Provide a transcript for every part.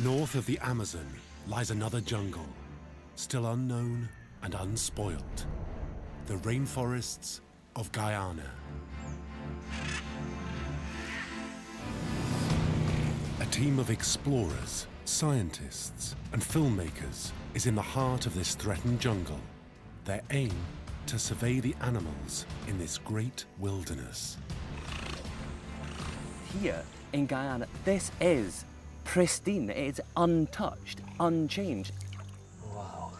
North of the Amazon lies another jungle, still unknown and unspoilt. The rainforests of Guyana. A team of explorers, scientists, and filmmakers is in the heart of this threatened jungle. Their aim, to survey the animals in this great wilderness. Here in Guyana, this is pristine. It's untouched, unchanged. Wow.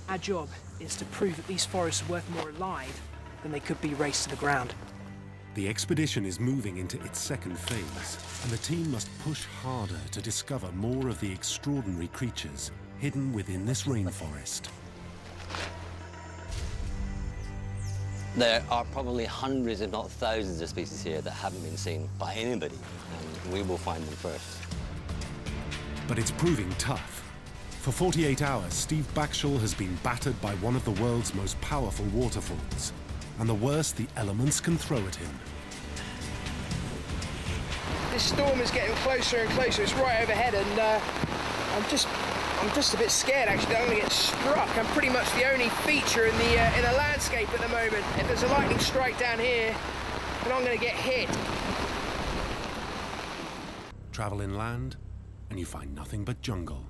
Our job is to prove that these forests are worth more alive than they could be razed to the ground. The expedition is moving into its second phase, and the team must push harder to discover more of the extraordinary creatures hidden within this rainforest. There are probably hundreds, if not thousands, of species here that haven't been seen by anybody, and we will find them first. But it's proving tough. For 48 hours, Steve Backshall has been battered by one of the world's most powerful waterfalls, and the worst the elements can throw at him. This storm is getting closer and closer. It's right overhead, and I'm just a bit scared actually that I'm going to get struck. I'm pretty much the only feature in the landscape at the moment. If there's a lightning strike down here, then I'm going to get hit. Travel inland, and you find nothing but jungle.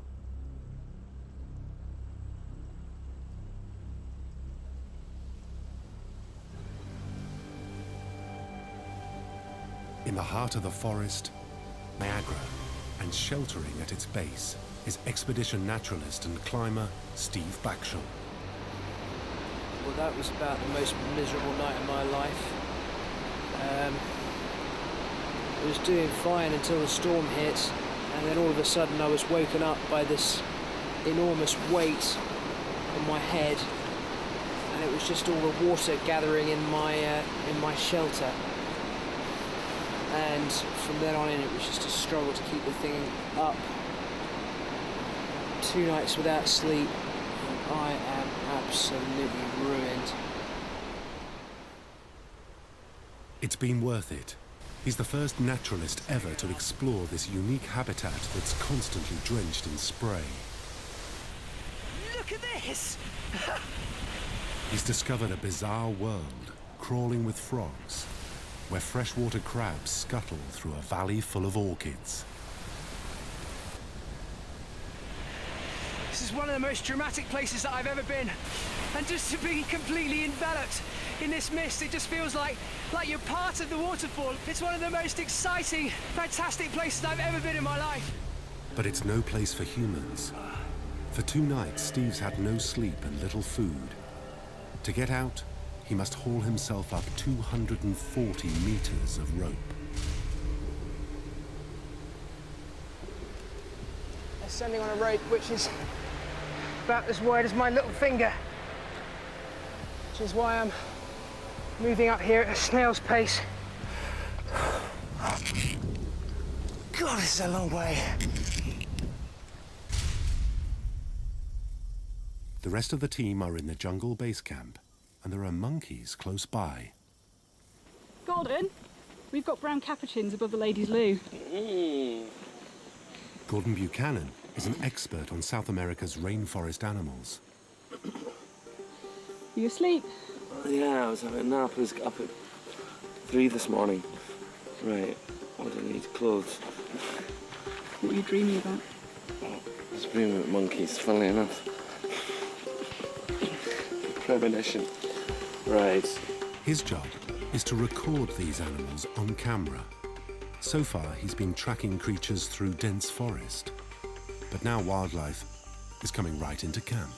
In the heart of the forest, Niagara, and sheltering at its base is expedition naturalist and climber Steve Backshall. Well, that was about the most miserable night of my life. I was doing fine until the storm hit, and then all of a sudden I was woken up by this enormous weight on my head, and it was just all the water gathering in my shelter. And from then on in, it was just a struggle to keep the thing up. 2 nights without sleep, and I am absolutely ruined. It's been worth it. He's the first naturalist ever to explore this unique habitat that's constantly drenched in spray. Look at this! He's discovered a bizarre world, crawling with frogs, where freshwater crabs scuttle through a valley full of orchids. This is one of the most dramatic places that I've ever been. And just to be completely enveloped in this mist, it just feels like you're part of the waterfall. It's one of the most exciting, fantastic places I've ever been in my life. But it's no place for humans. For 2 nights, Steve's had no sleep and little food. To get out, he must haul himself up 240 meters of rope. I'm standing on a rope which is about as wide as my little finger, which is why I'm moving up here at a snail's pace. God, this is a long way. The rest of the team are in the jungle base camp, and there are monkeys close by. Gordon, we've got brown capuchins above the ladies' loo. Gordon Buchanan is an expert on South America's rainforest animals. You asleep? Yeah, I was having a nap. I was up at 3 this morning. Right, what do I need? Clothes. What were you dreaming about? I was dreaming about monkeys, funnily enough. Premonition. Right. His job is to record these animals on camera. So far, he's been tracking creatures through dense forest. But now wildlife is coming right into camp.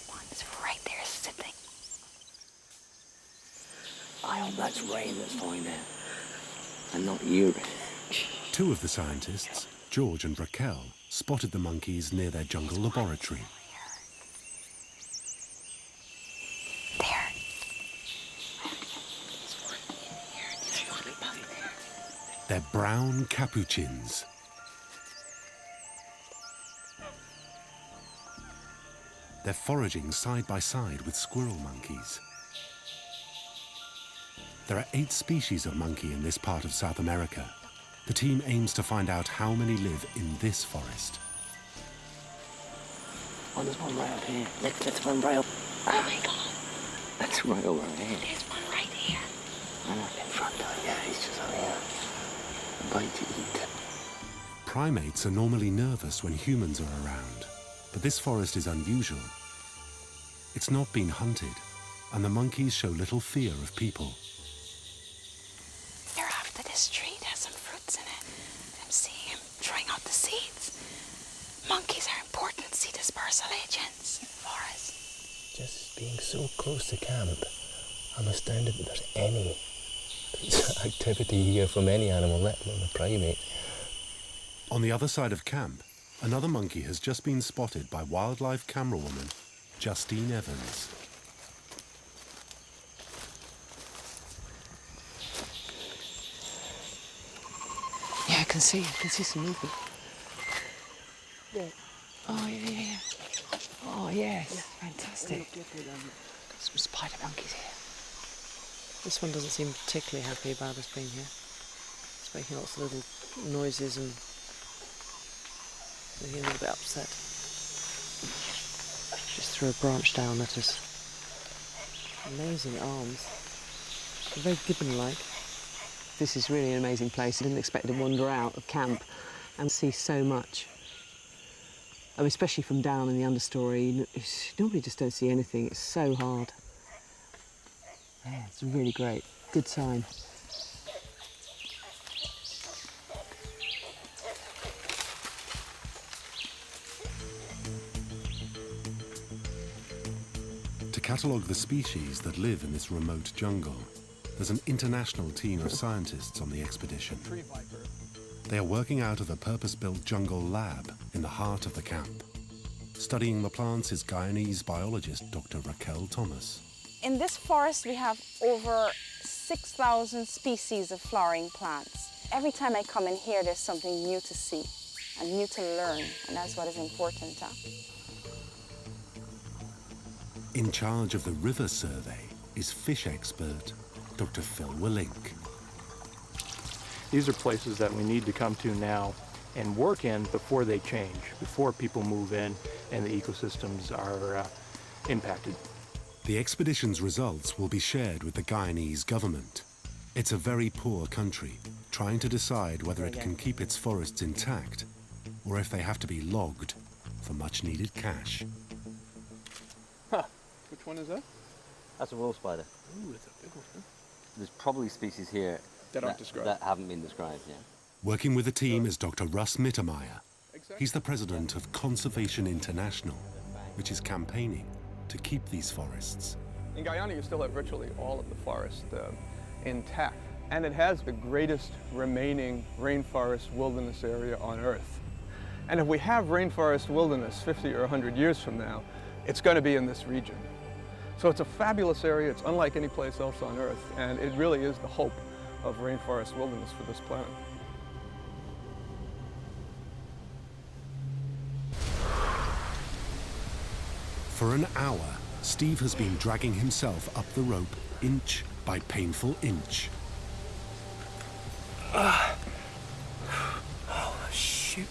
One's right there sitting. I hope that's rain that's falling down, and not you. 2 of the scientists, George and Raquel, spotted the monkeys near their jungle laboratory. They're brown capuchins. They're foraging side by side with squirrel monkeys. There are 8 species of monkey in this part of South America, The team aims to find out how many live in this forest. Oh, there's one right up here. Let's run right up. Oh my god, Let's right over here. there's one right here. I'm up in front of it. Yeah, he's just over here. A bite to eat. Primates are normally nervous when humans are around, but this forest is unusual. It's not been hunted, and the monkeys show little fear of people. They're after this tree. It has some fruits in it. I'm seeing him trying out the seeds. Monkeys are important seed dispersal agents in the forest. Just being so close to camp, I'm astounded that there's any activity here from any animal, let alone a primate. On the other side of camp, another monkey has just been spotted by wildlife camerawoman Justine Evans. Yeah, I can see some movement. Oh, yeah. Oh, yes. Fantastic. Got some spider monkeys here. This one doesn't seem particularly happy about us being here. It's making lots of little noises and looking a little bit upset. Just threw a branch down at us. Amazing arms. Very gibbon-like. This is really an amazing place. I didn't expect to wander out of camp and see so much. I mean, especially from down in the understory, you normally just don't see anything. It's so hard. Yeah, it's really great. Good sign. To catalogue the species that live in this remote jungle, there's an international team of scientists on the expedition. They are working out of a purpose-built jungle lab in the heart of the camp. Studying the plants is Guyanese biologist Dr. Raquel Thomas. In this forest, we have over 6,000 species of flowering plants. Every time I come in here, there's something new to see and new to learn, and that's what is important. In charge of the river survey is fish expert Dr. Phil Willink. These are places that we need to come to now and work in before they change, before people move in and the ecosystems are impacted. The expedition's results will be shared with the Guyanese government. It's a very poor country, trying to decide whether it can keep its forests intact or if they have to be logged for much-needed cash. Huh. Which one is that? That's a wolf spider. Ooh, it's a big one. There's probably species here That aren't described. that haven't been described yet. Working with the team is Dr. Russ Mittermeier. He's the president of Conservation International, which is campaigning to keep these forests. In Guyana, you still have virtually all of the forest intact, and it has the greatest remaining rainforest wilderness area on Earth. And if we have rainforest wilderness 50 or 100 years from now, it's going to be in this region. So it's a fabulous area. It's unlike any place else on Earth, and it really is the hope of rainforest wilderness for this planet. For an hour, Steve has been dragging himself up the rope inch by painful inch. Oh, shoot.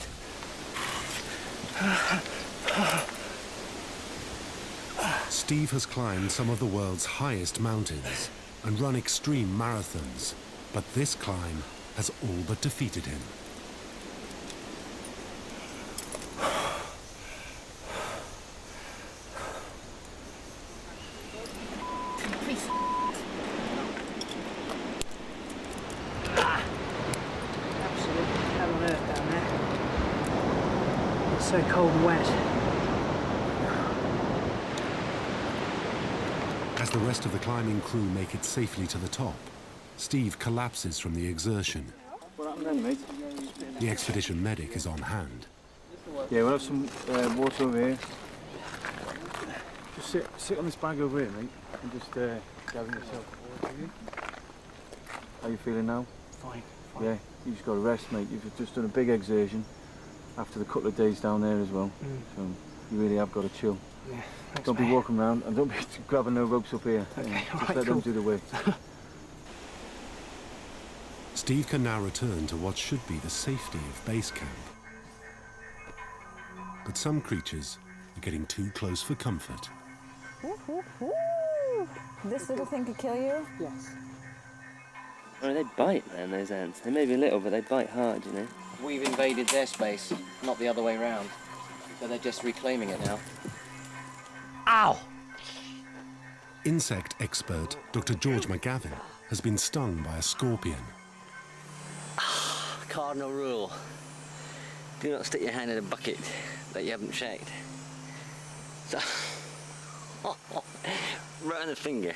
Steve has climbed some of the world's highest mountains and run extreme marathons, but this climb has all but defeated him. So cold and wet. As the rest of the climbing crew make it safely to the top, Steve collapses from the exertion. What happened then, mate? The expedition medic is on hand. Yeah, we'll have some water over here. Just sit on this bag over here, mate, and just gather yourself. How you feeling now? Fine. Yeah, you just got to rest, mate. You've just done a big exertion after the couple of days down there as well. So you really have got to chill. Yeah, thanks, Don't be mate. walking around and don't be grabbing no ropes up here. Okay, Just alright, let them cool. do the work. Steve can now return to what should be the safety of base camp. But some creatures are getting too close for comfort. This little thing could kill you? Yes. Oh, they bite then, those ants. They may be little, but they bite hard, you know. We've invaded their space, not the other way round. So they're just reclaiming it now. Ow! Insect expert Dr. George McGavin has been stung by a scorpion. Cardinal rule. Do not stick your hand in a bucket that you haven't checked. So, right on the finger.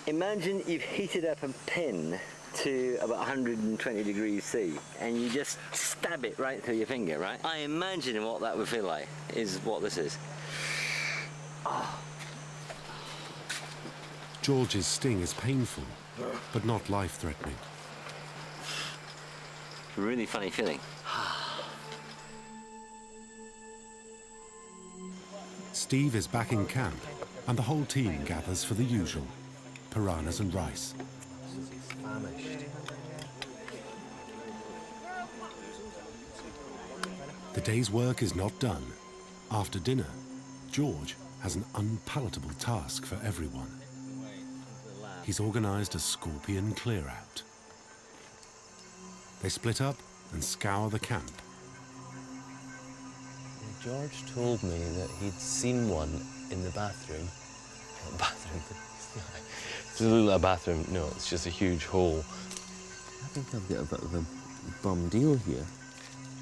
Imagine you've heated up a pin to about 120 degrees C and you just stab it right through your finger, right? I imagine what that would feel like is what this is. Oh. George's sting is painful, but not life-threatening. Really funny feeling. Steve is back in camp, and the whole team gathers for the usual: piranhas and rice. The day's work is not done. After dinner, George has an unpalatable task for everyone. He's organised a scorpion clear-out. They split up and scour the camp. George told me that he'd seen one in the bathroom. Bathroom? It's a little bathroom. No, it's just a huge hole. I think I've got a bit of a bum deal here.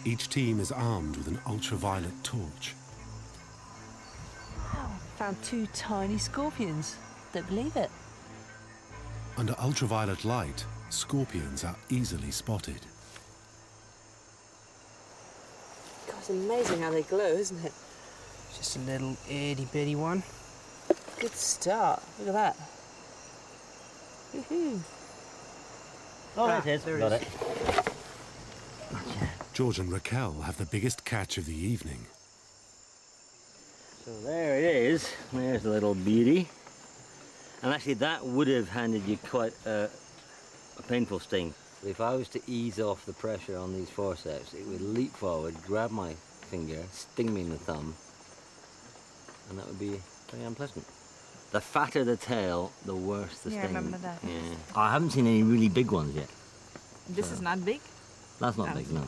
Each team is armed with an ultraviolet torch. Wow, found 2 tiny scorpions. Don't believe it. Under ultraviolet light, scorpions are easily spotted. God, it's amazing how they glow, isn't it? Just a little itty-bitty one. Good start. Look at that. Woohoo. Oh, there it is. There it Got is. it. George and Raquel have the biggest catch of the evening. So there it is. There's the little beauty. And actually that would have handed you quite a painful sting. If I was to ease off the pressure on these forceps, it would leap forward, grab my finger, sting me in the thumb, and that would be very unpleasant. The fatter the tail, the worse the sting. Yeah, I remember that. Yeah. I haven't seen any really big ones yet. This is not big? That's not big, no.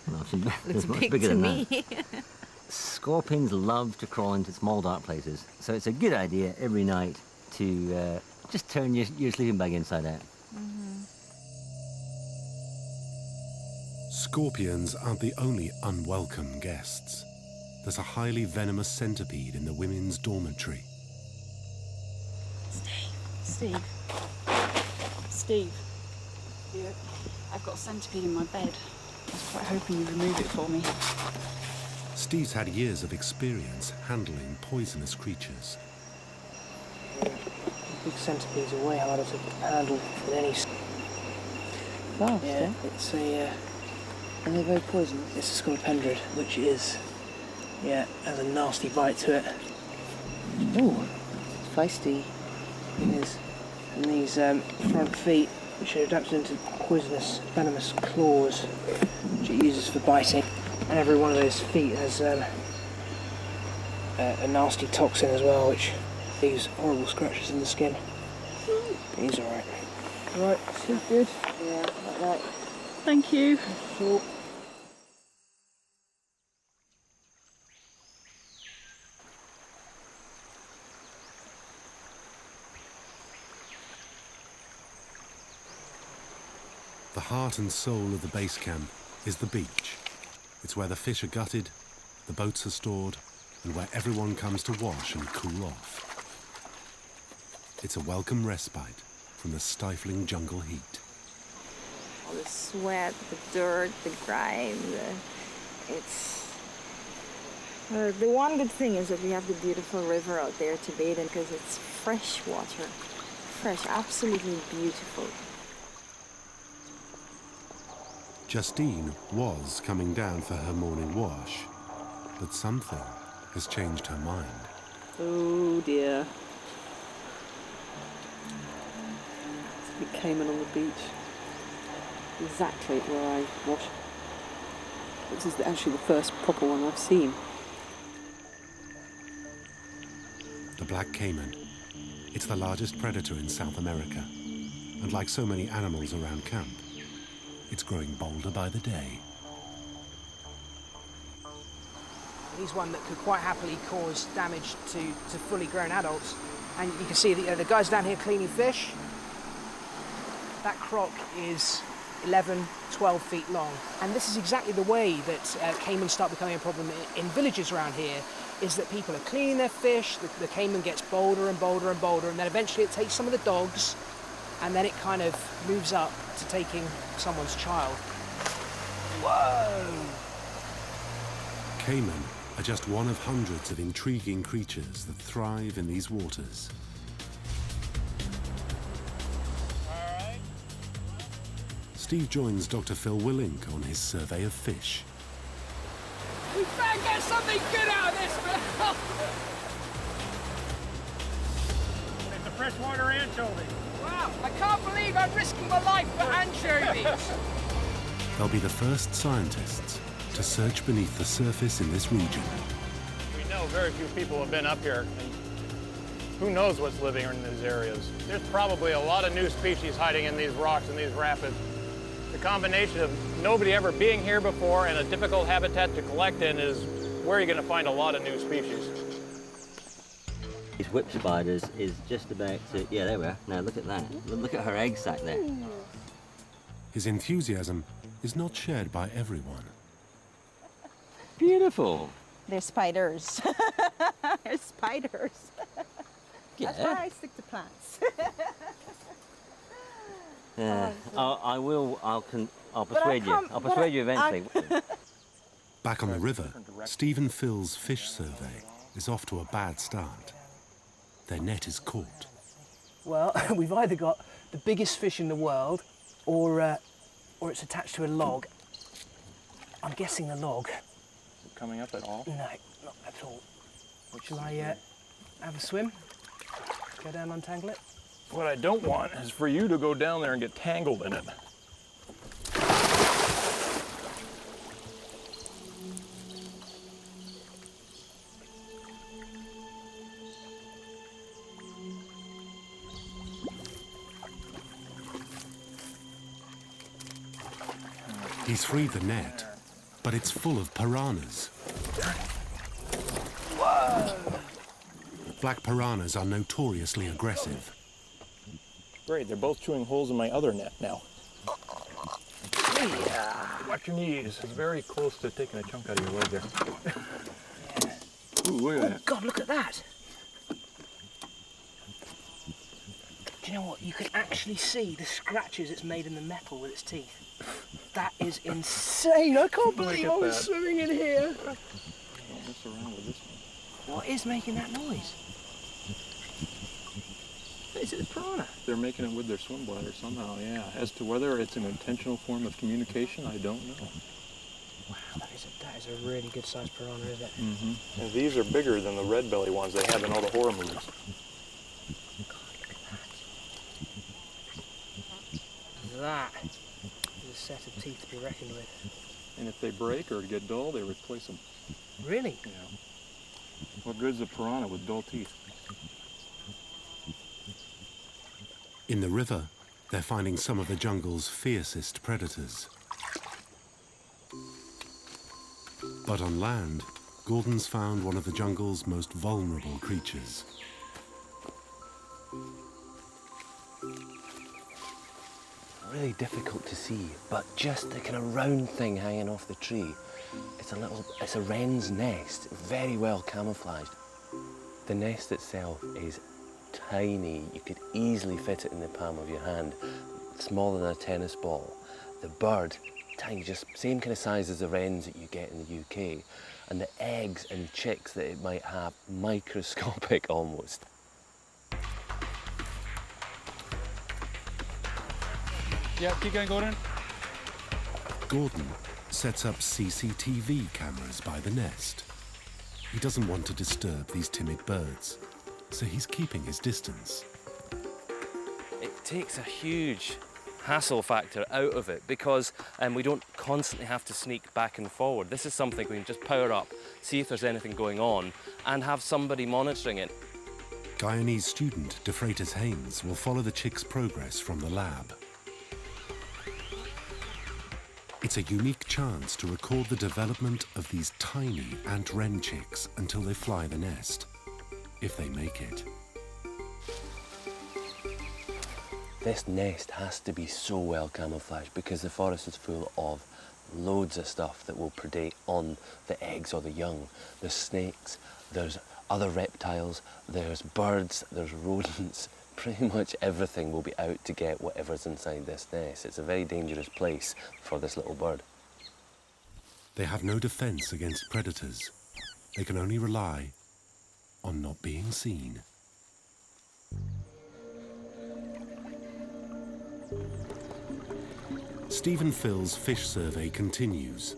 Looks much big bigger to than me. that. Scorpions love to crawl into small dark places, so it's a good idea every night to just turn your sleeping bag inside out. Scorpions aren't the only unwelcome guests. There's a highly venomous centipede in the women's dormitory. Steve. Steve. Yeah. I've got a centipede in my bed. I was quite hoping you'd remove it for me. Steve's had years of experience handling poisonous creatures. Big centipedes are way harder to handle than any. Fast, Yeah, it's a. And they're very poisonous. It's a scolopendrid, which is, has a nasty bite to it. Ooh, feisty. It is. And these front feet, which are adapted into poisonous, venomous claws, which it uses for biting. And every one of those feet has a nasty toxin as well, which leaves horrible scratches in the skin. But he's alright. Right, so good? Yeah, like that. Thank you. Sure. The heart and soul of the base camp is the beach. It's where the fish are gutted, the boats are stored, and where everyone comes to wash and cool off. It's a welcome respite from the stifling jungle heat. All the sweat, the dirt, the grime, the one good thing is that we have the beautiful river out there to bathe in because it's fresh water. Fresh, absolutely beautiful. Justine was coming down for her morning wash, but something has changed her mind. Oh dear. It's a big caiman on the beach. exactly where I wash. This is actually the first proper one I've seen. The black caiman. It's the largest predator in South America. And like so many animals around camp, it's growing bolder by the day. He's one that could quite happily cause damage to fully grown adults. And you can see that the guys down here cleaning fish. That croc is 11, 12 feet long. And this is exactly the way that caimans start becoming a problem in villages around here, is that people are cleaning their fish, the caiman gets bolder and bolder and bolder, and then eventually it takes some of the dogs, and then it kind of moves up to taking someone's child. Whoa! Caiman are just one of hundreds of intriguing creatures that thrive in these waters. Steve joins Dr. Phil Willink on his survey of fish. We better get something good out of this, Phil! It's a freshwater anchovy. Wow, I can't believe I'm risking my life for anchovies. They'll be the first scientists to search beneath the surface in this region. We know very few people have been up here, and who knows what's living in these areas. There's probably a lot of new species hiding in these rocks and these rapids. The combination of nobody ever being here before and a difficult habitat to collect in is where you're going to find a lot of new species. These whip spiders is just about to... Yeah, there we are. Now look at that. Look at her egg sac there. His enthusiasm is not shared by everyone. Beautiful. They're spiders. They're spiders. Yeah. That's why I stick to plants. I'll persuade you. I'll persuade you eventually. Back on the river, Steve and Phil's fish survey is off to a bad start. Their net is caught. Well, we've either got the biggest fish in the world, or it's attached to a log. I'm guessing the log. Is it coming up at all? No, not at all. Shall I have a swim? Go down and untangle it? What I don't want is for you to go down there and get tangled in it. He's freed the net, but it's full of piranhas. Whoa! Black piranhas are notoriously aggressive. Great, they're both chewing holes in my other net now. Yeah. Watch your knees. It's very close to taking a chunk out of your leg there. Ooh, look at that. God, look at that. Do you know what? You can actually see the scratches it's made in the metal with its teeth. That is insane. I can't believe I was swimming in here. I'll mess around with this one. What is making that noise? Is it the piranha? They're making it with their swim bladder somehow, yeah. As to whether it's an intentional form of communication, I don't know. Wow, that is a really good sized piranha, isn't it? Mm-hmm. And these are bigger than the red belly ones they have in all the horror movies. God, look at that. That is a set of teeth to be reckoned with. And if they break or get dull, they replace them. Really? Yeah. What good's a piranha with dull teeth? In the river, they're finding some of the jungle's fiercest predators. But on land, Gordon's found one of the jungle's most vulnerable creatures. Really difficult to see, but just the kind of round thing hanging off the tree. It's a wren's nest, very well camouflaged. The nest itself is tiny. You could easily fit it in the palm of your hand, smaller than a tennis ball. The bird, tiny, just same kind of size as the wrens that you get in the UK. And the eggs and chicks that it might have, microscopic almost. Yeah, keep going, Gordon. Gordon sets up CCTV cameras by the nest. He doesn't want to disturb these timid birds, so he's keeping his distance. It takes a huge hassle factor out of it because we don't constantly have to sneak back and forward. This is something we can just power up, see if there's anything going on, and have somebody monitoring it. Guyanese student De Freitas Haynes will follow the chicks' progress from the lab. It's a unique chance to record the development of these tiny ant-wren chicks until they fly the nest, if they make it. This nest has to be so well camouflaged because the forest is full of loads of stuff that will predate on the eggs or the young. There's snakes, there's other reptiles, there's birds, there's rodents. Pretty much everything will be out to get whatever's inside this nest. It's a very dangerous place for this little bird. They have no defense against predators. They can only rely on not being seen. Steve and Phil's fish survey continues.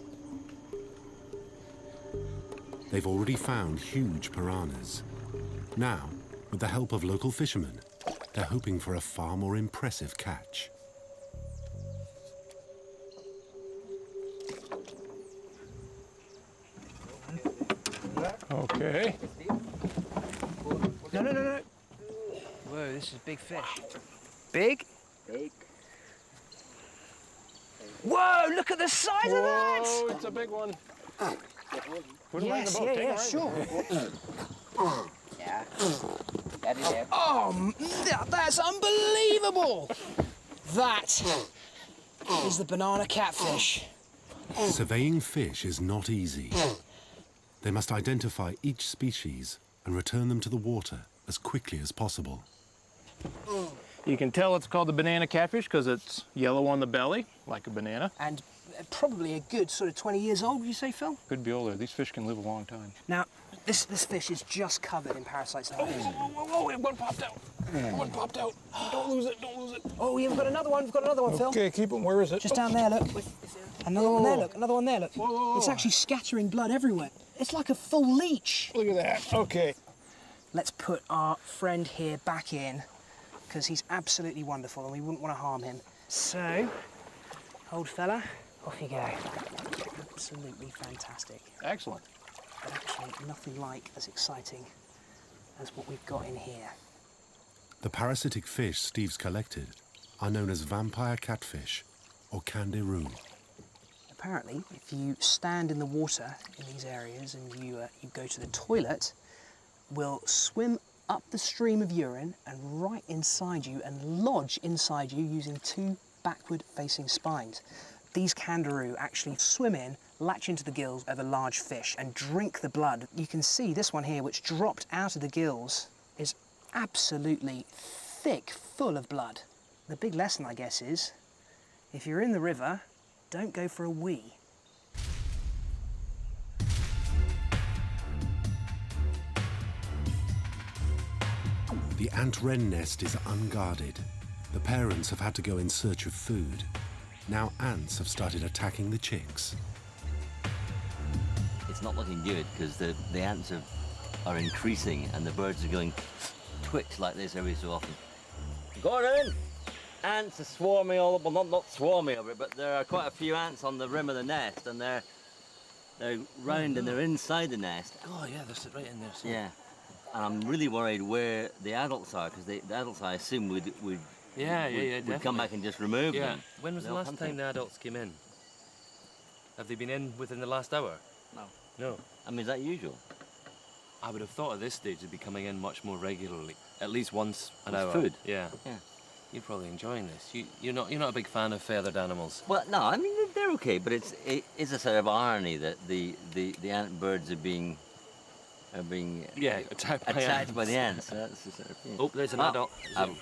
They've already found huge piranhas. Now, with the help of local fishermen, they're hoping for a far more impressive catch. Okay. No. Whoa, this is big fish. Big? Big. Whoa, look at the size of that! Oh, it's a big one. Put him right in the boat. Take him right. Sure. Yeah. That is it. Oh, that's unbelievable! That is the banana catfish. Surveying fish is not easy. They must identify each species and return them to the water as quickly as possible. You can tell it's called the banana catfish because it's yellow on the belly, like a banana. And probably a good sort of 20 years old, would you say, Phil? Could be older. These fish can live a long time. Now, this fish is just covered in parasites. Whoa, one popped out. One popped out. Don't lose it, don't lose it. Oh, yeah, we've got another one, Phil. Okay, keep him. Where is it? Just down there, look. Another one there, look. Another one there, look. Whoa. It's actually scattering blood everywhere. It's like a full leech. Look at that. Okay. Let's put our friend here back in, because he's absolutely wonderful and we wouldn't want to harm him. So, old fella, off you go. Absolutely fantastic. Excellent. But actually, nothing like as exciting as what we've got in here. The parasitic fish Steve's collected are known as vampire catfish or kangaroo. Apparently, if you stand in the water in these areas and you go to the toilet, will swim up the stream of urine and right inside you and lodge inside you using two backward-facing spines. These kangaroo actually swim in, latch into the gills of a large fish and drink the blood. You can see this one here, which dropped out of the gills, is absolutely thick, full of blood. The big lesson, I guess, is if you're in the river, don't go for a wee. The ant-wren nest is unguarded. The parents have had to go in search of food. Now ants have started attacking the chicks. It's not looking good because the ants are increasing and the birds are going twitch like this every so often. Gordon! Ants are swarming all up, well not swarming over it, but there are quite a few ants on the rim of the nest and they're round and they're inside the nest. Oh yeah, they're right in there. So. Yeah. And I'm really worried where the adults are because the adults I assume would come back and just remove them. When was the last time the adults came in? Have they been in within the last hour? No. No. I mean, is that usual? I would have thought at this stage they'd be coming in much more regularly, at least once an hour. Food. Yeah. You're probably enjoying this. You're not a big fan of feathered animals. Well, no, I mean they're okay, but it is a sort of irony that the ant birds are being attacked by the ants. That's the sort of, Oh, there's an adult. Oh,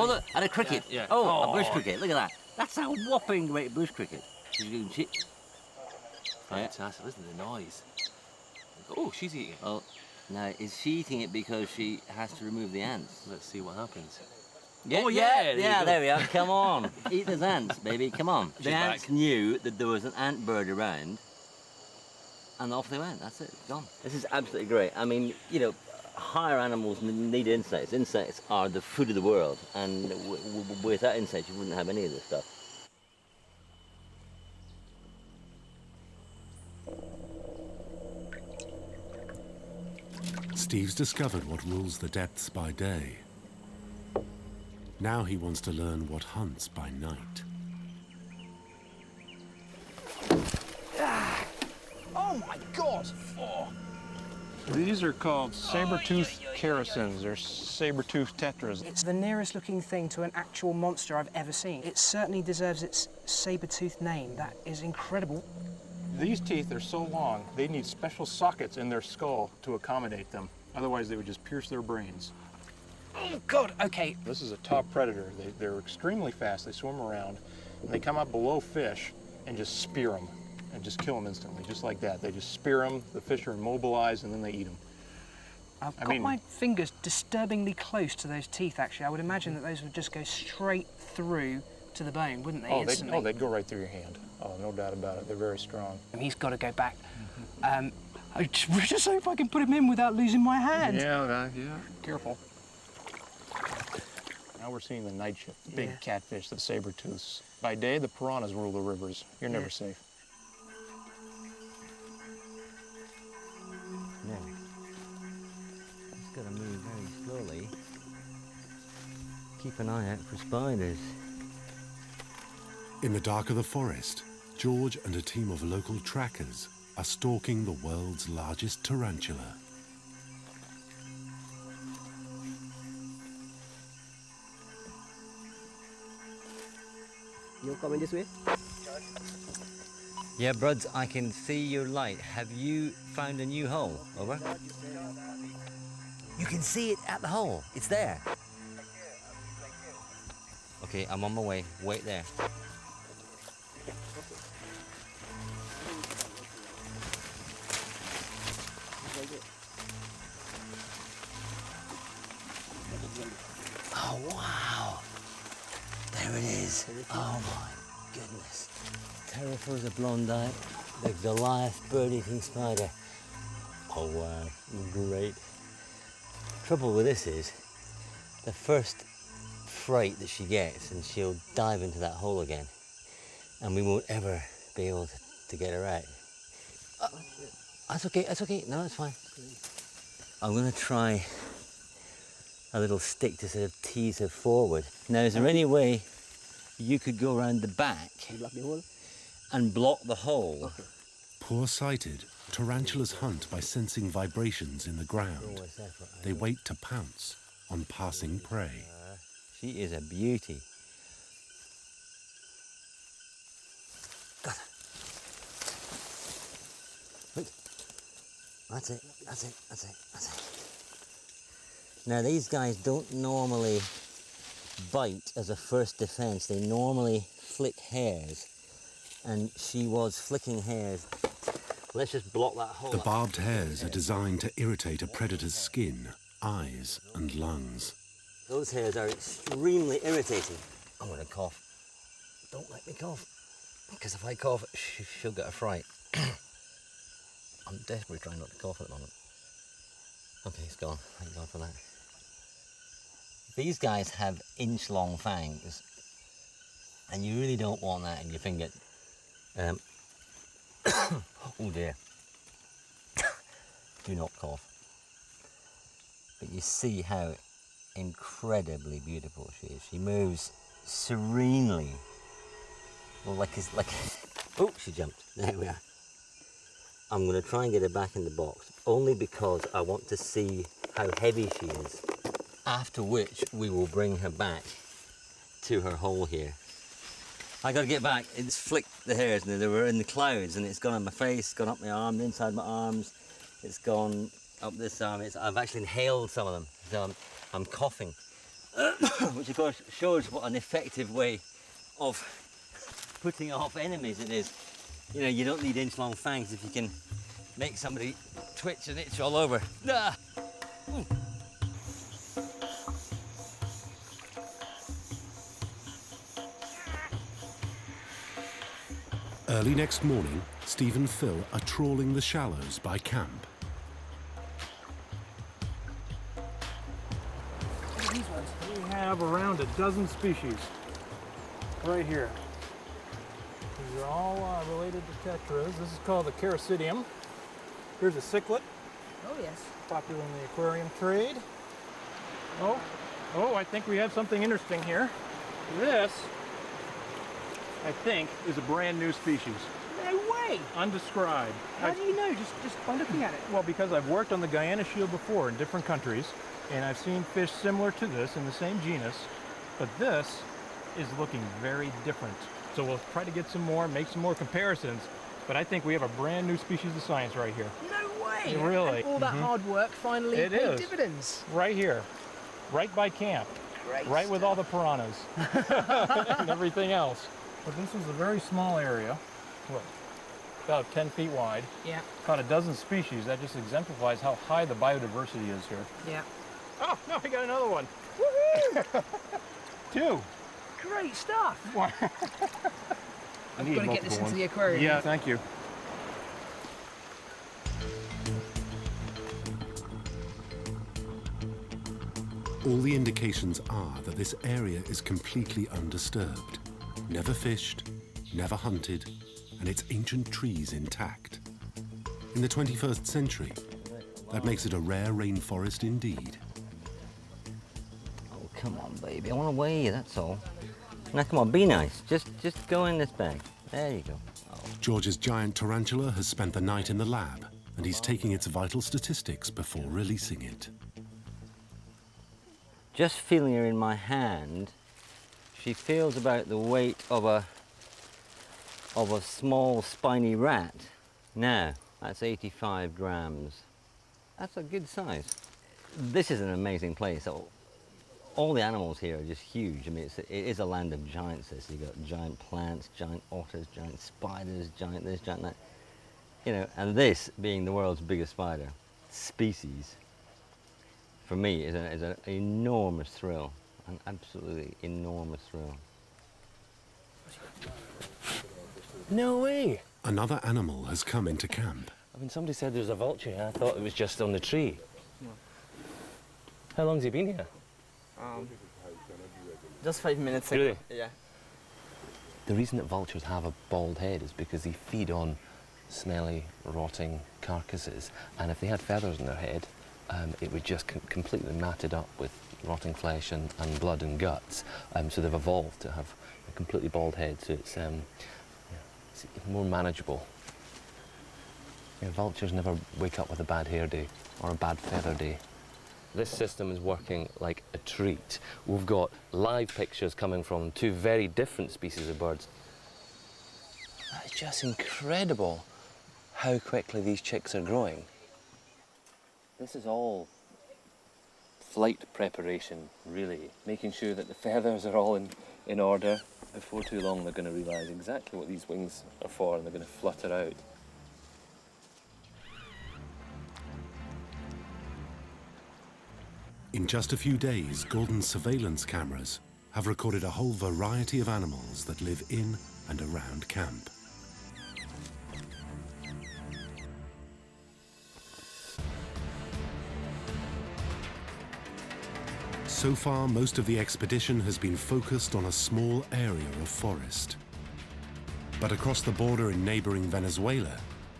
look, and a cricket. Yeah. Oh, a bush cricket. Look at that. That's a whopping great bush cricket. Fantastic, isn't it, the noise? Oh, she's eating it. Oh, now, is she eating it because she has to remove the ants? Let's see what happens. Yeah, there we are. Come on. Eat those ants, baby. Come on. The ants knew that there was an ant bird around, and off they went. That's it. Gone. This is absolutely great. I mean, higher animals need insects. Insects are the food of the world, and without insects you wouldn't have any of this stuff. Steve's discovered what rules the depths by day. Now he wants to learn what hunts by night. Oh my God! Oh. These are called saber-toothed characins, or saber-toothed tetras. It's the nearest looking thing to an actual monster I've ever seen. It certainly deserves its saber-toothed name. That is incredible. These teeth are so long, they need special sockets in their skull to accommodate them. Otherwise, they would just pierce their brains. Oh God, okay. This is a top predator. They're extremely fast. They swim around, and they come up below fish and just spear them, and just kill them instantly, just like that. They just spear them, the fish are immobilized, and then they eat them. I've got my fingers disturbingly close to those teeth, actually. I would imagine that those would just go straight through to the bone, wouldn't they, instantly? They'd go right through your hand. Oh, no doubt about it. They're very strong. He's got to go back. I just hope I can put him in without losing my hand. Yeah. Careful. Now we're seeing the night shift, the big catfish, the saber-tooths. By day, the piranhas rule the rivers. You're never safe. Now, it's got to move very slowly. Keep an eye out for spiders. In the dark of the forest, George and a team of local trackers are stalking the world's largest tarantula. You're coming this way? Yeah, Bruds, I can see your light. Have you found a new hole? Over. You can see it at the hole. It's there. Okay, I'm on my way. Wait there. Oh, wow. There it is. Oh, my goodness. Pterophosa blondie, the Goliath bird-eating spider. Oh, wow. Great. Trouble with this is, the first fright that she gets, and she'll dive into that hole again, and we won't ever be able to get her out. That's okay. No, it's fine. I'm going to try a little stick to sort of tease her forward. Now, is there any way you could go around the back and block the hole? Poor-sighted, tarantulas hunt by sensing vibrations in the ground. They wait to pounce on passing prey. She is a beauty. Got her. Look. That's it. Now, these guys don't normally bite as a first defense. They normally flick hairs, and she was flicking hairs. Let's just block that hole. The barbed hairs are designed to irritate a predator's skin, eyes, and lungs. Those hairs are extremely irritating. I'm gonna cough. Don't let me cough, because if I cough, she'll get a fright. I'm desperately trying not to cough at the moment. Okay, it's gone. Thank God for that. These guys have inch-long fangs, and you really don't want that in your finger. Oh dear. Do not cough. But you see how incredibly beautiful she is. She moves serenely. Well, like, oh, she jumped. There we are. I'm going to try and get her back in the box, only because I want to see how heavy she is. After which we will bring her back to her hole here. I got to get back. It's flicked the hairs, and they were in the clouds, and it's gone on my face, gone up my arm, inside my arms. It's gone up this arm. I've actually inhaled some of them, so I'm coughing, which of course shows what an effective way of putting off enemies it is. You know, you don't need inch-long fangs if you can make somebody twitch and itch all over. Ah! Early next morning, Steve and Phil are trawling the shallows by camp. around a dozen species right here. These are all related to tetras. This is called the Characidium. Here's a cichlid, Oh, yes. popular in the aquarium trade. Oh, I think we have something interesting here. This, I think, is a brand new species. No way! Undescribed. How do you know? Just by looking at it? Well, because I've worked on the Guyana shield before in different countries, and I've seen fish similar to this in the same genus, but this is looking very different. So we'll try to get some more, make some more comparisons, but I think we have a brand new species of science right here. No way! Really? And all that hard work finally It paid is. dividends. Right here, right by camp, Great right with stuff. all the piranhas and everything else. But this was a very small area, what, about 10 feet wide. Yeah, About a dozen species. That just exemplifies how high the biodiversity is here. yeah. Oh, no, we got another one. Woohoo! Two. Great stuff. I've got to get this into the aquarium. Yeah, thank you. All the indications are that this area is completely undisturbed, never fished, never hunted, and its ancient trees intact. In the 21st century, that makes it a rare rainforest indeed. Oh, come on, baby. I want to weigh you, that's all. Now, come on, be nice. Just go in this bag. There you go. Oh. George's giant tarantula has spent the night in the lab, and he's taking its vital statistics before releasing it. Just feeling her in my hand, she feels about the weight of a small spiny rat. Now, that's 85 grams. That's a good size. This is an amazing place. All the animals here are just huge. I mean, it is a land of giants. You've got giant plants, giant otters, giant spiders, giant this, giant that. You know, and this being the world's biggest spider species, for me, is an enormous thrill, an absolutely enormous thrill. No way! Another animal has come into camp. I mean, somebody said there's a vulture here. I thought it was just on the tree. How long's he been here? Just 5 minutes ago. Really? Yeah. The reason that vultures have a bald head is because they feed on smelly, rotting carcasses, and if they had feathers in their head, it would just completely matted up with rotting flesh and blood and guts. So they've evolved to have a completely bald head, so it's more manageable. You know, vultures never wake up with a bad hair day or a bad feather day. This system is working like a treat. We've got live pictures coming from two very different species of birds. It's just incredible how quickly these chicks are growing. This is all flight preparation, really. Making sure that the feathers are all in order. Before too long, they're going to realise exactly what these wings are for, and they're going to flutter out. In just a few days, Gordon's surveillance cameras have recorded a whole variety of animals that live in and around camp. So far, most of the expedition has been focused on a small area of forest. But across the border in neighboring Venezuela,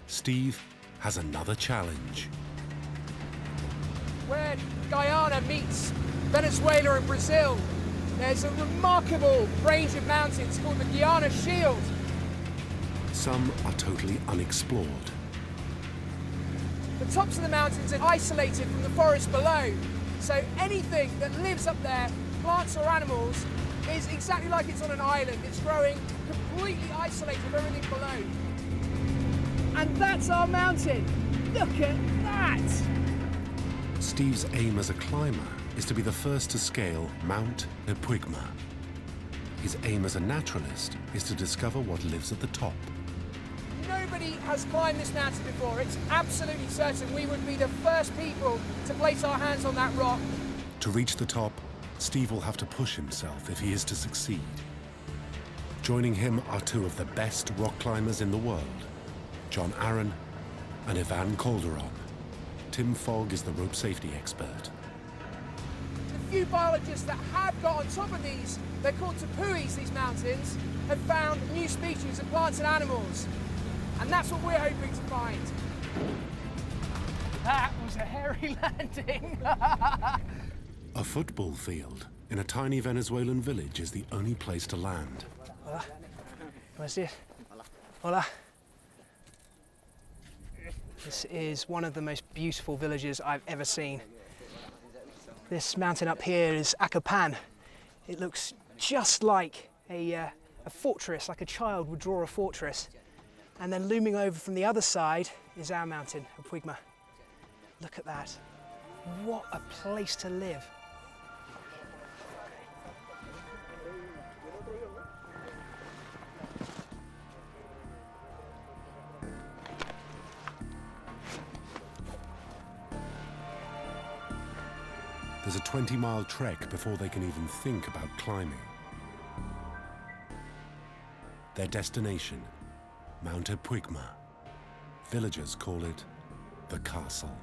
Steve has another challenge. Where Guyana meets Venezuela and Brazil, there's a remarkable range of mountains called the Guyana Shield. Some are totally unexplored. The tops of the mountains are isolated from the forest below, so anything that lives up there, plants or animals, is exactly like it's on an island. It's growing completely isolated from everything below. And that's our mountain. Look at that! Steve's aim as a climber is to be the first to scale Mount Epuigma. His aim as a naturalist is to discover what lives at the top. Nobody has climbed this mountain before. It's absolutely certain we would be the first people to place our hands on that rock. To reach the top, Steve will have to push himself if he is to succeed. Joining him are two of the best rock climbers in the world, John Aaron and Ivan Calderon. Tim Fogg is the rope safety expert. The few biologists that have got on top of these, they're called tapuis, these mountains, have found new species of plants and animals. And that's what we're hoping to find. That was a hairy landing. A football field in a tiny Venezuelan village is the only place to land. Hola. What's this? Hola. This is one of the most beautiful villages I've ever seen. This mountain up here is Acapan. It looks just like a fortress, like a child would draw a fortress. And then looming over from the other side is our mountain, Puigma. Look at that. What a place to live. There's a 20-mile trek before they can even think about climbing. Their destination, Mount Puigma. Villagers call it the castle.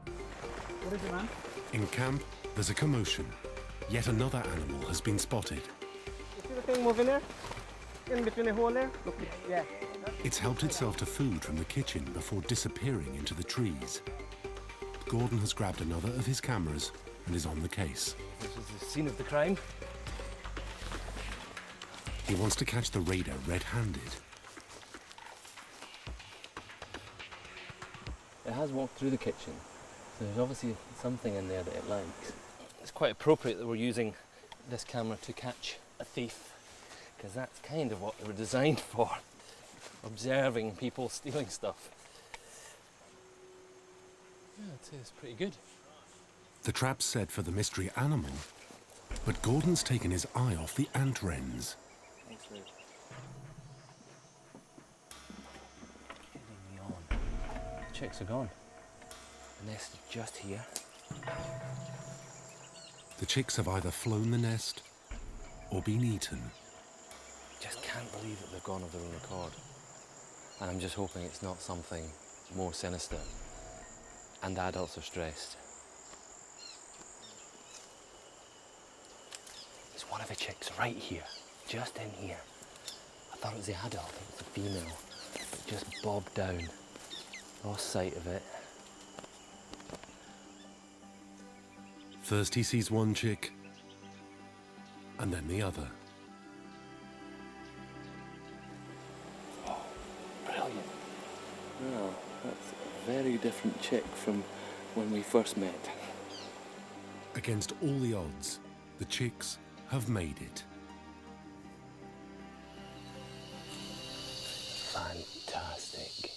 What is it, man? In camp, there's a commotion. Yet another animal has been spotted. You see the thing moving there? In between the hole there? Look, yeah. It's helped itself to food from the kitchen before disappearing into the trees. Gordon has grabbed another of his cameras and is on the case. This is the scene of the crime. He wants to catch the raider red-handed. It has walked through the kitchen, so there's obviously something in there that it likes. It's quite appropriate that we're using this camera to catch a thief, because that's kind of what they were designed for, observing people stealing stuff. Yeah, I'd say it's pretty good. The trap's set for the mystery animal, but Gordon's taken his eye off the ant wrens. Thanks, Luke. The chicks are gone. The nest is just here. The chicks have either flown the nest or been eaten. Just can't believe that they've gone of their own accord. And I'm just hoping it's not something more sinister. And the adults are stressed. There's one of the chicks right here, just in here. I thought it was the adult, it was a female. It just bobbed down. Lost sight of it. First he sees one chick, and then the other. Brilliant. Well, that's a very different chick from when we first met. Against all the odds, the chicks have made it. Fantastic.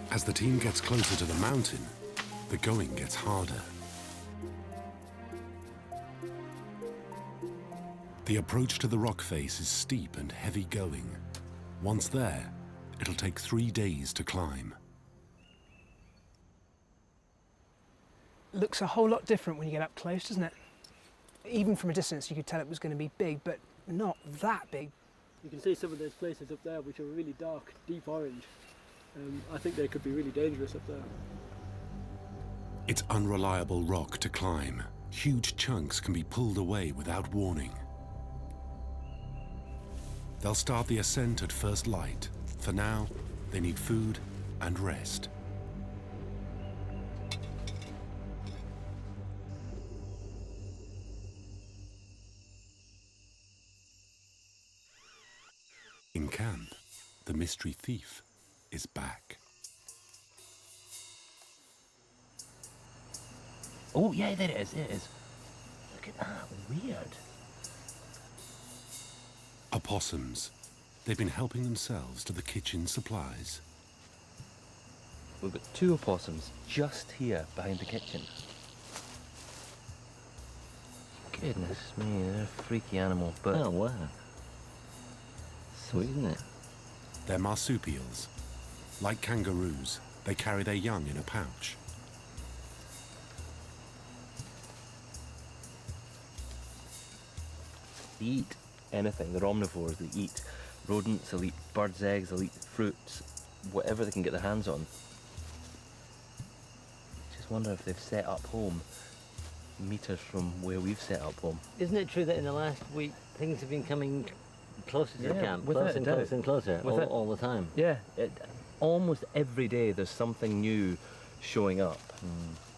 As the team gets closer to the mountain, the going gets harder. The approach to the rock face is steep and heavy going. Once there, it'll take 3 days to climb. Looks a whole lot different when you get up close, doesn't it? Even from a distance, you could tell it was going to be big, but not that big. You can see some of those places up there which are really dark, deep orange. I think they could be really dangerous up there. It's unreliable rock to climb. Huge chunks can be pulled away without warning. They'll start the ascent at first light. For now, they need food and rest. In camp, the mystery thief is back. Oh, yeah, there it is, there it is. Look at that, weird. Opossums. They've been helping themselves to the kitchen supplies. We've got 2 opossums just here behind the kitchen. Goodness me, they're a freaky animal, but... Oh, wow. Sweet, isn't it? They're marsupials. Like kangaroos, they carry their young in a pouch. They eat anything. They're omnivores. They eat rodents, they'll eat birds' eggs, they'll eat fruits, whatever they can get their hands on. Just wonder if they've set up home meters from where we've set up home. Isn't it true that in the last week things have been coming closer to the camp? Without Closer and closer and closer all the time? Yeah, almost every day there's something new showing up.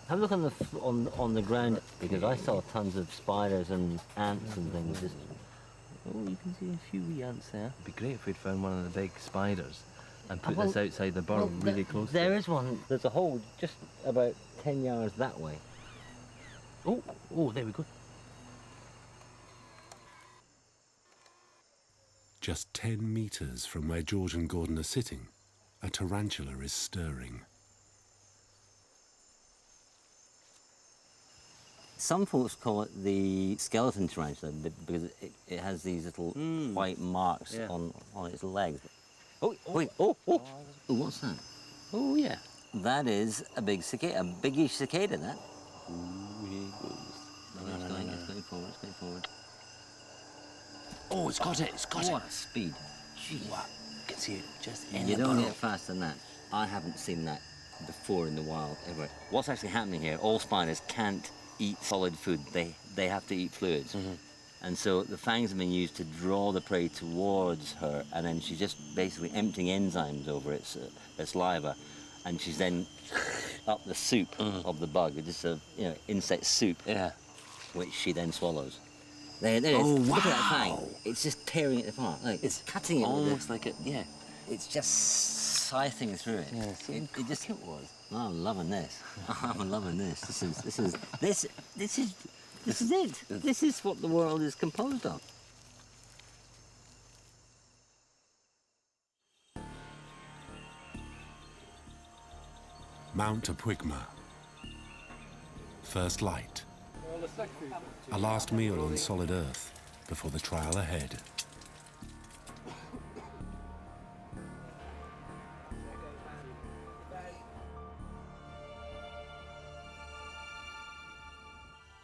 Have a look on the ground, because I saw tons of spiders and ants and things. Just, oh, you can see a few wee ants there. It'd be great if we'd found one of the big spiders and put this outside the burrow really close. There is one. There's a hole just about 10 yards that way. Oh, there we go. Just 10 metres from where George and Gordon are sitting, a tarantula is stirring. Some folks call it the skeleton tarantula because it has these little white marks on its legs. Oh, wait, oh, what's that? Oh, yeah. That is a big cicada, a biggish cicada, that. Ooh, here it goes. It's going forward, it's going forward. Oh, it's got it, What a speed. Gee, wow. You can see it just in You the don't burrow. get faster than that. I haven't seen that before in the wild, ever. What's actually happening here, all spiders can't eat solid food. They have to eat fluids. And so the fangs have been used to draw the prey towards her, and then she's just basically emptying enzymes over its saliva, and she's then up the soup of the bug. It's just a insect soup, which she then swallows. There it is. Oh, Look at that wow. fang. It's just tearing it apart. Like, it's cutting it. Almost like it, yeah. It's just scything through it. Yeah, it just it was. Oh, I'm loving this. I'm loving this. This is it. This is what the world is composed of. Mount Apwigma. First light. A last meal on solid earth before the trial ahead.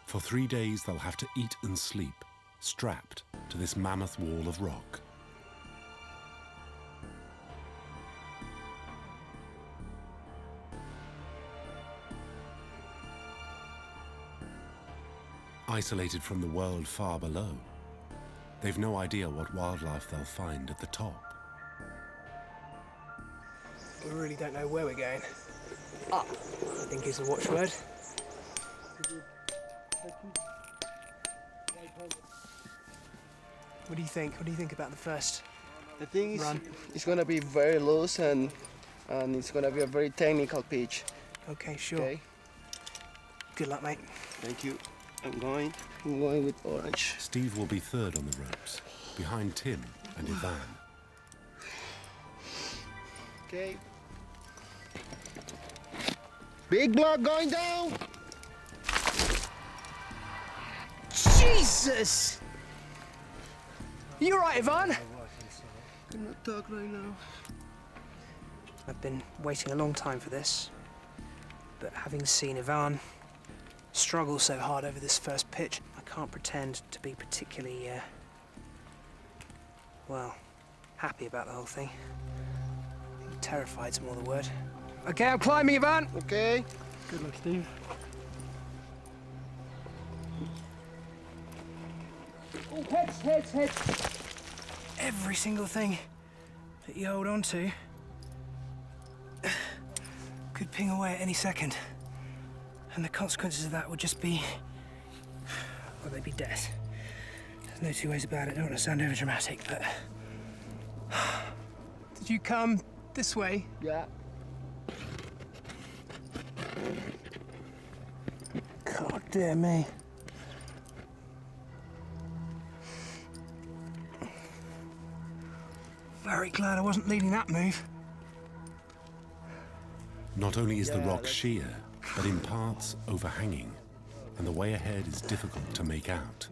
For 3 days they'll have to eat and sleep, strapped to this mammoth wall of rock. Isolated from the world far below, they've no idea what wildlife they'll find at the top. We really don't know where we're going. Up, I think is the watchword. What do you think? What do you think about the first I think run? it's going to be very loose and it's going to be a very technical pitch. Okay, sure. Okay. Good luck, mate. Thank you. I'm going with orange. Steve will be third on the ropes, behind Tim and Ivan. Okay. Big block going down. Jesus! You all right, Ivan? I cannot talk right now. I've been waiting a long time for this, but having seen Ivan struggle so hard over this first pitch, I can't pretend to be particularly, well, happy about the whole thing. I think terrified's more the word. Okay, I'm climbing, Ivan. Okay. Good luck, Steve. Oh, heads. Every single thing that you hold on to could ping away at any second. And the consequences of that would just be, well, they'd be death. There's no two ways about it. I don't want to sound over dramatic, but... Did you come this way? Yeah. God dear me. Very glad I wasn't leading that move. Not only is the rock sheer, but in parts overhanging, and the way ahead is difficult to make out.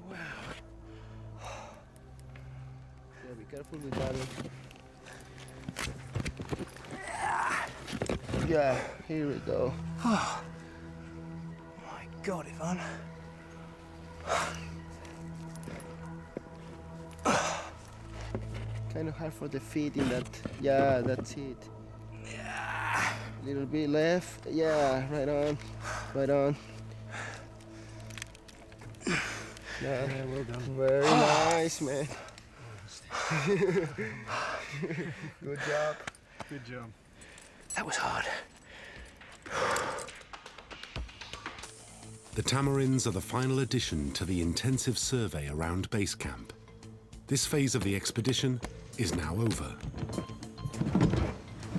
Yeah, be careful with that one. Yeah, here we go. Oh, my God, Ivan. kind of hard for the feet in that. Yeah, that's it. Yeah. Little bit left. Yeah, right on. Right on. Yeah, well done. Very nice, man. Good job. Good job. That was hard. The tamarins are the final addition to the intensive survey around base camp. This phase of the expedition is now over.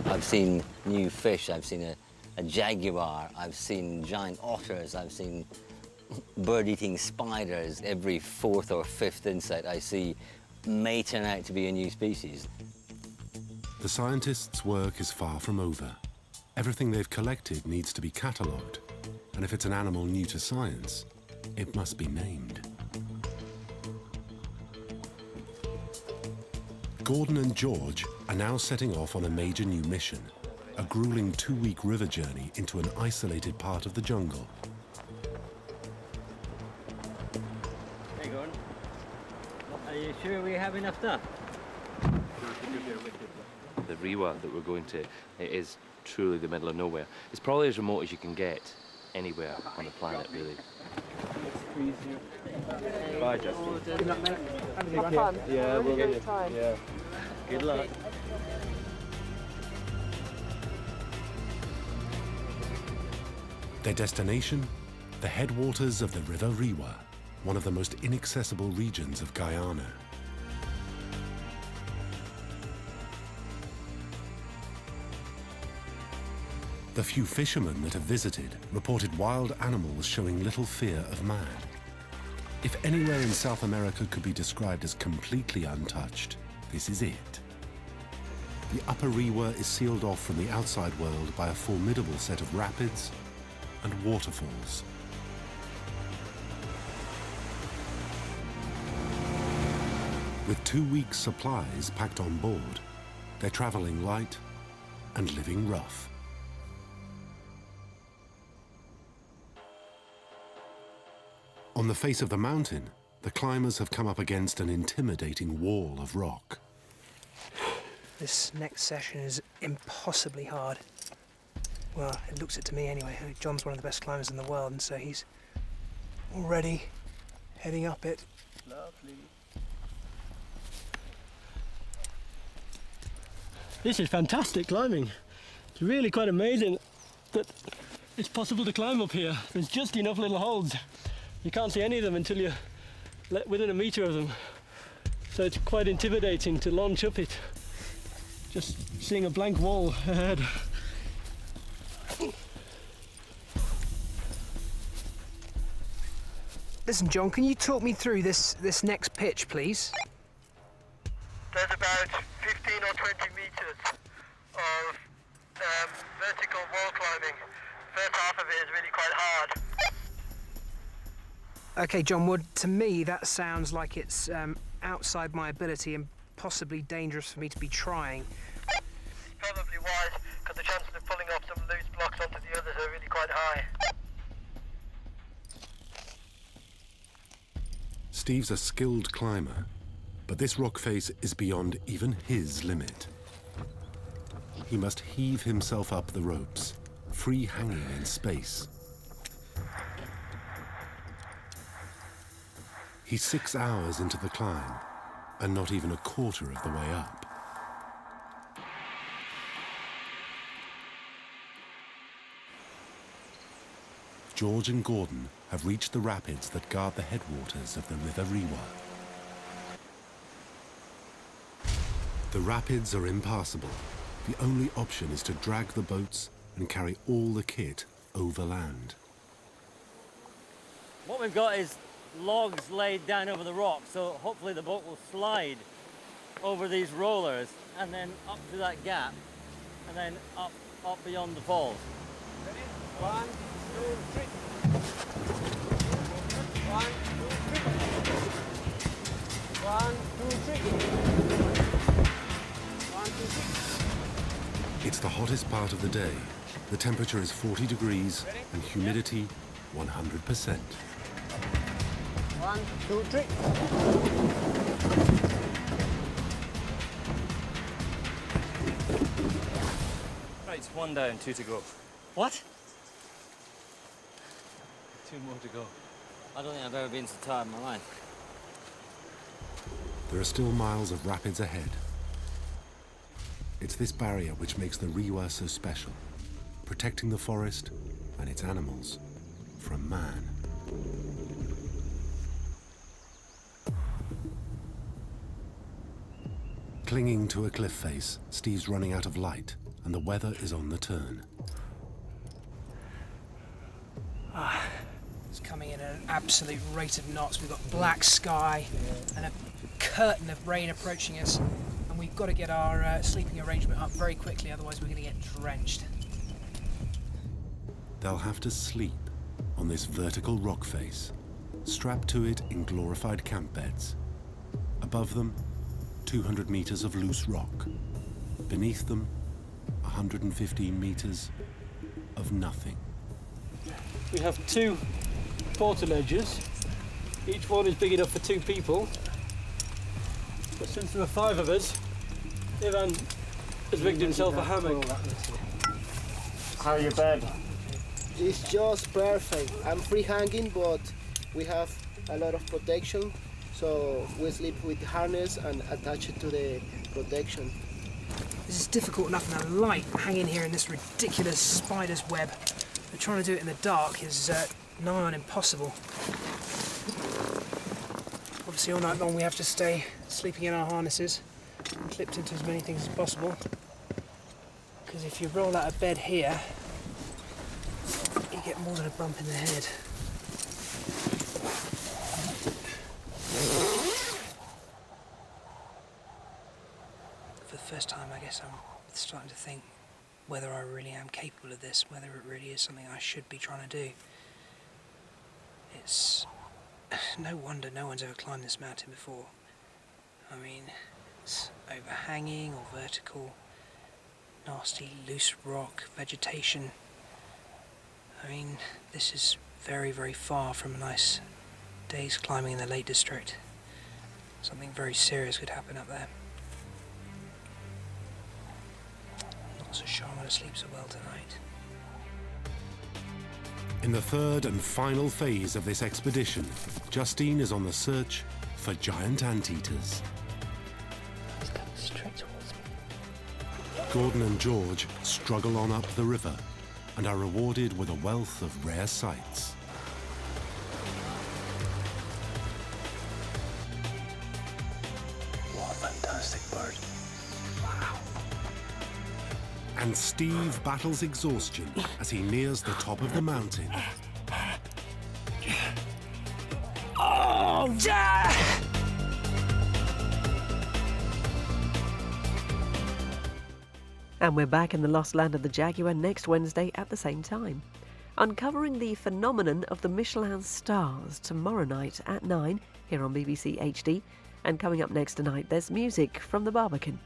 I've seen new fish. I've seen a jaguar. I've seen giant otters. I've seen bird-eating spiders. Every fourth or fifth insect I see may turn out to be a new species. The scientists' work is far from over. Everything they've collected needs to be catalogued, and if it's an animal new to science, it must be named. Gordon and George are now setting off on a major new mission, a grueling 2-week river journey into an isolated part of the jungle. Hey, Gordon. Are you sure we have enough stuff? The Rewa that we're going to, it is truly the middle of nowhere. It's probably as remote as you can get anywhere on the planet, really. Bye, Justin. Good luck, mate. Have fun. Yeah, we'll get you. Yeah. Good luck. Their destination? The headwaters of the River Rewa, one of the most inaccessible regions of Guyana. The few fishermen that have visited reported wild animals showing little fear of man. If anywhere in South America could be described as completely untouched, this is it. The upper Rewa is sealed off from the outside world by a formidable set of rapids and waterfalls. With 2 weeks' supplies packed on board, they're traveling light and living rough. On the face of the mountain, the climbers have come up against an intimidating wall of rock. This next session is impossibly hard. Well, it looks it to me anyway. John's one of the best climbers in the world, and so he's already heading up it. Lovely. This is fantastic climbing. It's really quite amazing that it's possible to climb up here. There's just enough little holds. You can't see any of them until you're within a metre of them. So it's quite intimidating to launch up it. Just seeing a blank wall ahead. Listen, John, can you talk me through this next pitch, please? There's about 15 or 20 meters of vertical wall climbing. First half of it is really quite hard. Okay, John Wood, to me that sounds like it's outside my ability and possibly dangerous for me to be trying. Probably wise, because the chances of pulling off some loose blocks onto the others are really quite high. Steve's a skilled climber, but this rock face is beyond even his limit. He must heave himself up the ropes, free hanging in space. He's 6 hours into the climb, and not even a quarter of the way up. George and Gordon have reached the rapids that guard the headwaters of the River Rewa. The rapids are impassable. The only option is to drag the boats and carry all the kit overland. What we've got is logs laid down over the rock, so hopefully the boat will slide over these rollers and then up to that gap and then up beyond the falls. Ready? 1, 2, 3. 1, 2, 3. 1, 2, 3. 1, 2, 3. It's the hottest part of the day. The temperature is 40 degrees and humidity 100%. 1, 2, 3. It's 1 down, 2 to go. What? 2 more to go. I don't think I've ever been so tired in my life. There are still miles of rapids ahead. It's this barrier which makes the Riwa so special, protecting the forest and its animals from man. Clinging to a cliff face, Steve's running out of light, and the weather is on the turn. It's coming in at an absolute rate of knots. We've got black sky and a curtain of rain approaching us, and we've got to get our sleeping arrangement up very quickly, otherwise we're going to get drenched. They'll have to sleep on this vertical rock face, strapped to it in glorified camp beds. Above them, 200 meters of loose rock. Beneath them, 115 meters of nothing. We have 2 portaledges. Each one is big enough for 2 people. But since there are 5 of us, Ivan has rigged himself a hammock. How your bed? It's just perfect. I'm free hanging, but we have a lot of protection. So we sleep with harness and attach it to the protection. This is difficult enough in the light, hanging here in this ridiculous spider's web. But trying to do it in the dark is nigh on impossible. Obviously all night long we have to stay sleeping in our harnesses and clipped into as many things as possible. Because if you roll out of bed here, you get more than a bump in the head. For the first time, I guess I'm starting to think whether I really am capable of this, whether it really is something I should be trying to do. It's no wonder no one's ever climbed this mountain before. I mean, it's overhanging or vertical, nasty loose rock, vegetation. I mean, this is very, very far from a nice day's climbing in the Lake District. Something very serious could happen up there. I'm not so sure I'm going to sleep so well tonight. In the third and final phase of this expedition, Justine is on the search for giant anteaters. He's coming straight towards me. Gordon and George struggle on up the river and are rewarded with a wealth of rare sights. What a fantastic bird. Wow. And Steve battles exhaustion as he nears the top of the mountain. Oh, yeah! And we're back in the lost land of the Jaguar next Wednesday at the same time. Uncovering the phenomenon of the Michelin stars tomorrow night at 9 here on BBC HD. And coming up next tonight, there's music from the Barbican.